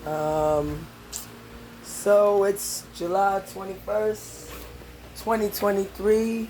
Um, so it's July 21st, 2023,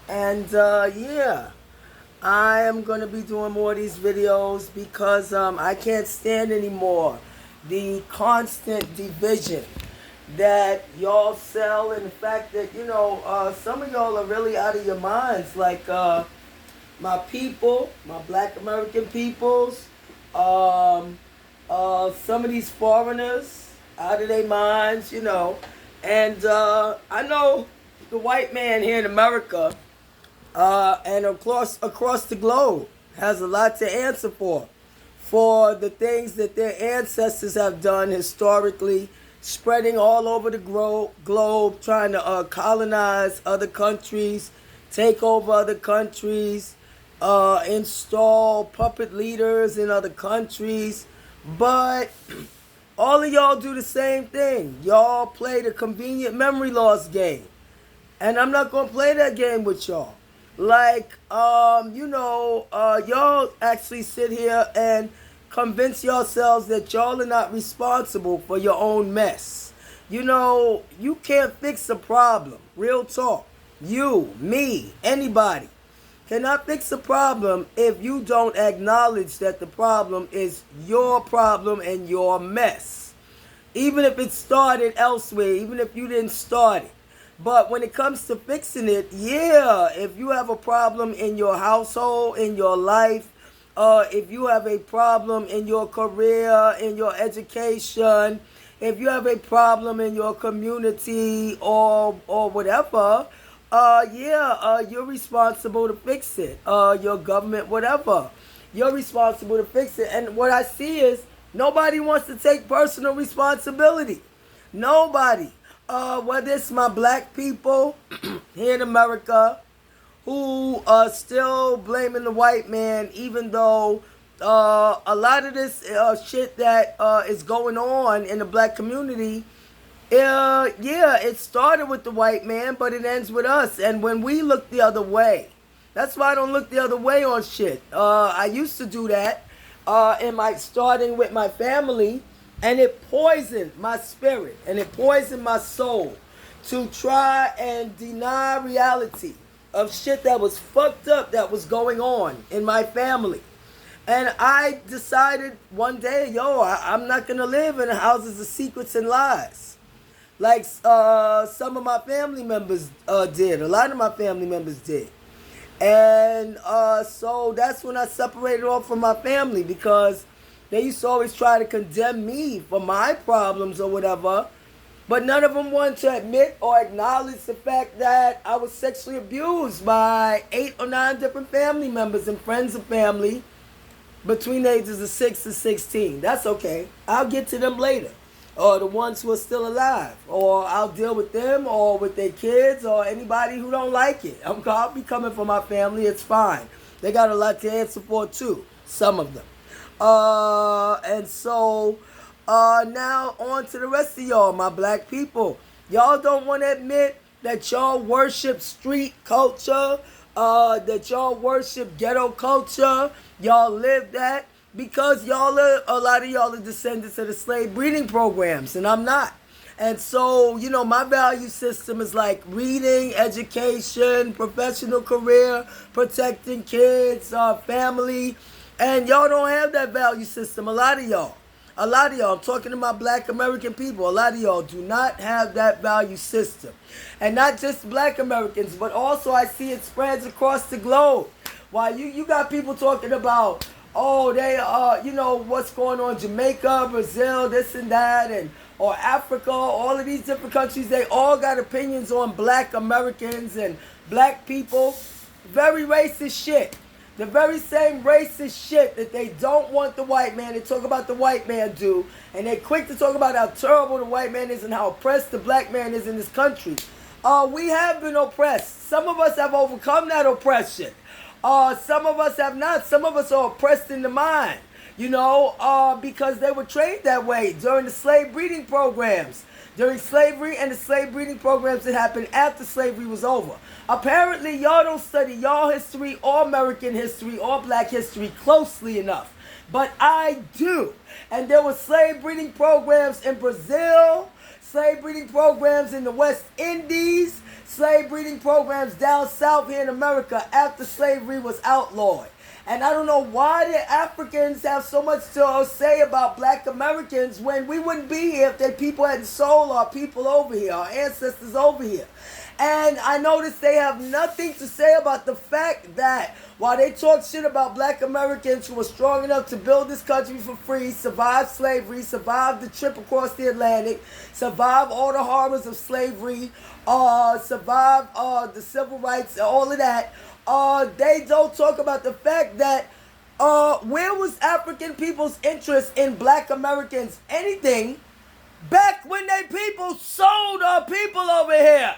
and yeah, I am going to be doing more of these videos because I can't stand anymore the constant division that y'all sell, and the fact that, some of y'all are really out of your minds. Like, my people, my black American peoples, um, some of these foreigners out of their minds. And I know the white man here in America and across the globe has a lot to answer for the things that their ancestors have done historically, spreading all over the globe, trying to colonize other countries, take over other countries, install puppet leaders in other countries. But all of y'all do the same thing. Y'all play the convenient memory loss game. And I'm not gonna play that game with y'all. Like, y'all actually sit here and convince yourselves that y'all are not responsible for your own mess. You can't fix a problem. Real talk. You, me, anybody cannot fix a problem if you don't acknowledge that the problem is your problem and your mess. Even if it started elsewhere, even if you didn't start it. But when it comes to fixing it, yeah, if you have a problem in your household, in your life, if you have a problem in your career, in your education, if you have a problem in your community or whatever, you're responsible to fix it. Your government, whatever, you're responsible to fix it. And what I see is nobody wants to take personal responsibility. Nobody. Whether it's my black people here in America who are still blaming the white man, even though a lot of this shit that is going on in the black community, it started with the white man, but it ends with us. And when we look the other way, that's why I don't look the other way on shit. I used to do that starting with my family. And it poisoned my spirit and it poisoned my soul to try and deny reality of shit that was fucked up that was going on in my family. And I decided one day, I'm not going to live in houses of secrets and lies. Like some of my family members did. A lot of my family members did. And so that's when I separated off from my family, because they used to always try to condemn me for my problems or whatever, but none of them wanted to admit or acknowledge the fact that I was sexually abused by 8 or 9 different family members and friends of family between the ages of 6 and 16. That's okay. I'll get to them later. Or the ones who are still alive. Or I'll deal with them or with their kids or anybody who don't like it. I'll be coming for my family. It's fine. They got a lot to answer for too. Some of them. And so now on to the rest of y'all, my black people. Y'all don't want to admit that y'all worship street culture, that y'all worship ghetto culture. Y'all live that because a lot of y'all are descendants of the slave breeding programs, and I'm not. And so, my value system is like reading, education, professional career, protecting kids, family. And y'all don't have that value system. A lot of y'all, I'm talking to my black American people, a lot of y'all do not have that value system. And not just black Americans, but also I see it spreads across the globe. While you got people talking about, they what's going on in Jamaica, Brazil, this and that, or Africa, all of these different countries, they all got opinions on black Americans and black people. Very racist shit. The very same racist shit that they don't want the white man, they talk about the white man do, and they're quick to talk about how terrible the white man is and how oppressed the black man is in this country. We have been oppressed. Some of us have overcome that oppression. Some of us have not. Some of us are oppressed in the mind, because they were trained that way during the slave breeding programs. During slavery and the slave breeding programs that happened after slavery was over. Apparently, y'all don't study y'all history or American history or black history closely enough but I do. And there were slave breeding programs in Brazil, slave breeding programs in the West Indies, slave breeding programs down south here in America after slavery was outlawed. And I don't know why the Africans have so much to say about black Americans when we wouldn't be here if the people hadn't sold our people over here, our ancestors over here. And I noticed they have nothing to say about the fact that while they talk shit about black Americans who were strong enough to build this country for free, survive slavery, survive the trip across the Atlantic, survive all the horrors of slavery, survive the civil rights, all of that, they don't talk about the fact that where was African people's interest in black Americans anything back when they people sold our people over here?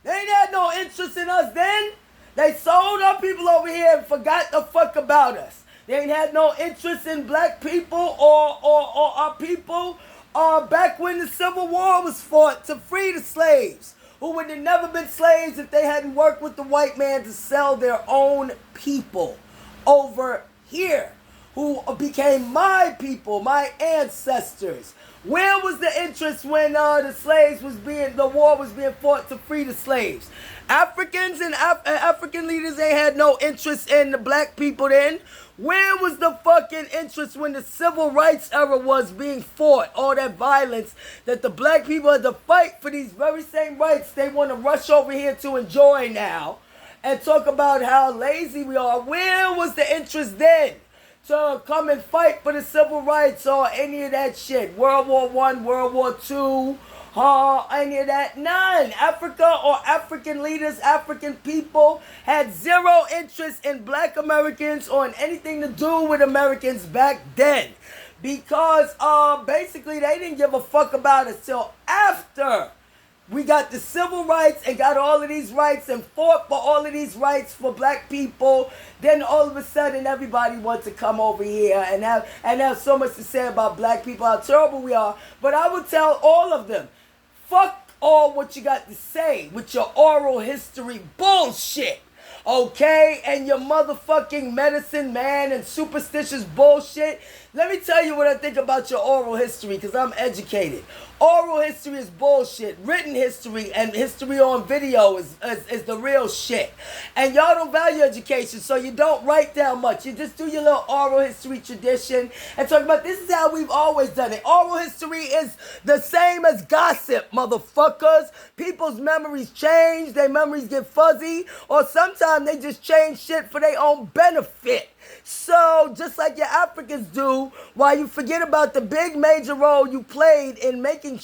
They ain't had no interest in us then. They sold our people over here and forgot the fuck about us. They ain't had no interest in black people or our people back when the Civil War was fought to free the slaves, who would have never been slaves if they hadn't worked with the white man to sell their own people over here, who became my people, my ancestors. Where was the interest when the war was being fought to free the slaves? Africans and African leaders ain't had no interest in the black people then. Where was the fucking interest when the civil rights era was being fought? All that violence that the black people had to fight for these very same rights they want to rush over here to enjoy now and talk about how lazy we are. Where was the interest then to come and fight for the civil rights or any of that shit? World War I, World War II, any of that? None. Africa or African leaders, African people had zero interest in black Americans or in anything to do with Americans back then. Because basically they didn't give a fuck about it till after we got the civil rights and got all of these rights and fought for all of these rights for black people. Then all of a sudden everybody wants to come over here and have so much to say about black people, how terrible we are. But I would tell all of them, fuck all what you got to say with your oral history bullshit. Okay? And your motherfucking medicine man and superstitious bullshit. Let me tell you what I think about your oral history, because I'm educated. Oral history is bullshit. Written history and history on video is the real shit. And y'all don't value education, so you don't write down much. You just do your little oral history tradition and talk about this is how we've always done it. Oral history is the same as gossip, motherfuckers. People's memories change, their memories get fuzzy, or sometimes they just change shit for their own benefit. So, just like your Africans do, while you forget about the big major role you played in making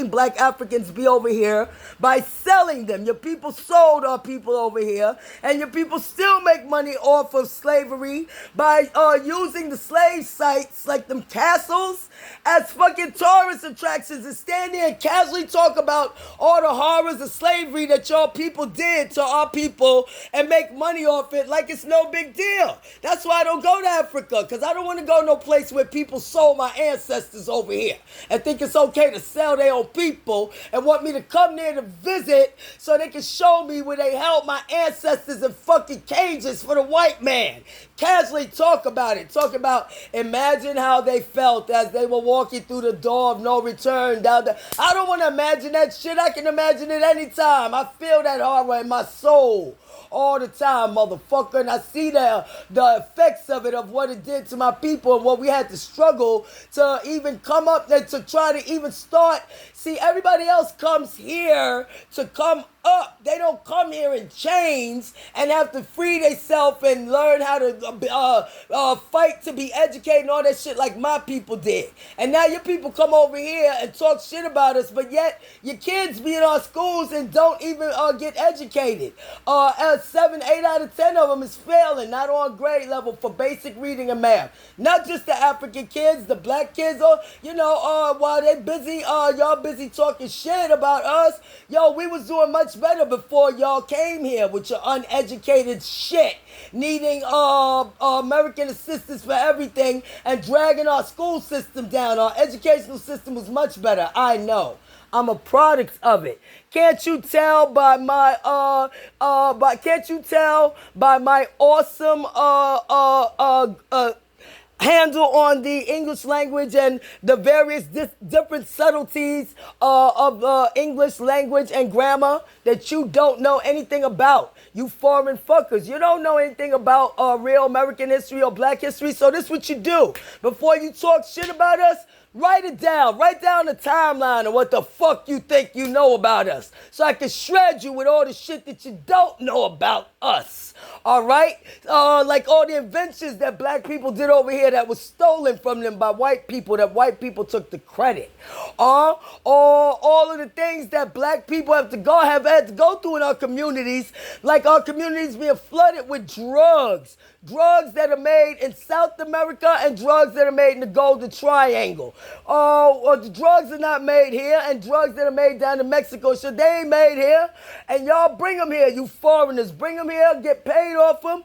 black Africans be over here by selling them. Your people sold our people over here, and your people still make money off of slavery by using the slave sites like them castles as fucking tourist attractions and stand there and casually talk about all the horrors of slavery that your people did to our people and make money off it like it's no big deal. That's why I don't go to Africa, because I don't want to go no place where people sold my ancestors over here and think it's okay to sell their own people and want me to come there to visit so they can show me where they held my ancestors in fucking cages for the white man. Casually talk about it. Talk about, imagine how they felt as they were walking through the door of no return down there. I don't want to imagine that shit. I can imagine it anytime. I feel that horror in my soul all the time, motherfucker, and I see the effects of it, of what it did to my people and what we had to struggle to even come up there to try to even start. See, everybody else comes here to come up. They don't come here in chains and have to free themselves and learn how to fight to be educated and all that shit like my people did. And now your people come over here and talk shit about us, but yet your kids be in our schools and don't even get educated. 7, 8 out of 10 of them is failing, not on grade level for basic reading and math. Not just the African kids, the black kids, or while they busy, y'all busy talking shit about us. Yo, we was doing much better before y'all came here with your uneducated shit, needing American assistance for everything and dragging our school system down. Our educational system was much better. I know. I'm a product of it. Can't you tell by my awesome handle on the English language and the various different subtleties of English language and grammar that you don't know anything about. You foreign fuckers. You don't know anything about real American history or black history. So this is what you do. Before you talk shit about us, write it down. Write down the timeline of what the fuck you think you know about us. So I can shred you with all the shit that you don't know about us. All right? Like all the inventions that black people did over here that was stolen from them by white people, that white people took the credit. Or all of the things that black people have had to go through in our communities, like our communities being flooded with drugs. Drugs that are made in South America and drugs that are made in the Golden Triangle. The drugs are not made here, and drugs that are made down in Mexico, so they ain't made here. And y'all bring them here, you foreigners. Bring them here, get paid off them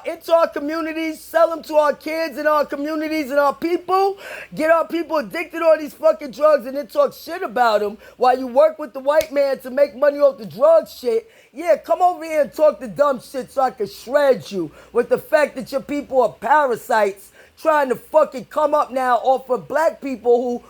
into our communities, sell them to our kids in our communities and our people. Get our people addicted to all these fucking drugs and then talk shit about them while you work with the white man to make money off the drug shit. Yeah, come over here and talk the dumb shit so I can shred you with the fact that your people are parasites trying to fucking come up now off of black people who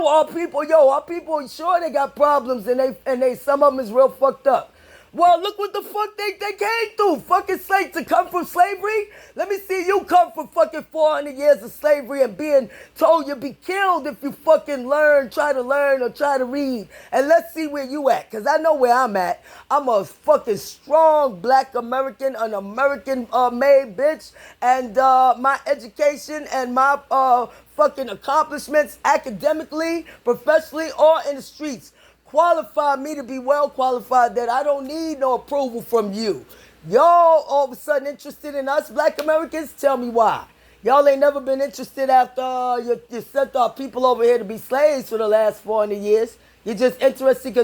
our people sure they got problems and they some of them is real fucked up. Well, look what the fuck they came through. Fucking slave to come from slavery. Let me see you come from fucking 400 years of slavery and being told you'll be killed if you fucking try to learn or try to read. And let's see where you at. Because I know where I'm at. I'm a fucking strong black American, an American made bitch. And my education and my fucking accomplishments academically, professionally, or in the streets qualify me to be well qualified that I don't need no approval from you. Y'all all of a sudden interested in us black Americans? Tell me why. Y'all ain't never been interested after you sent our people over here to be slaves for the last 400 years. You're just interested because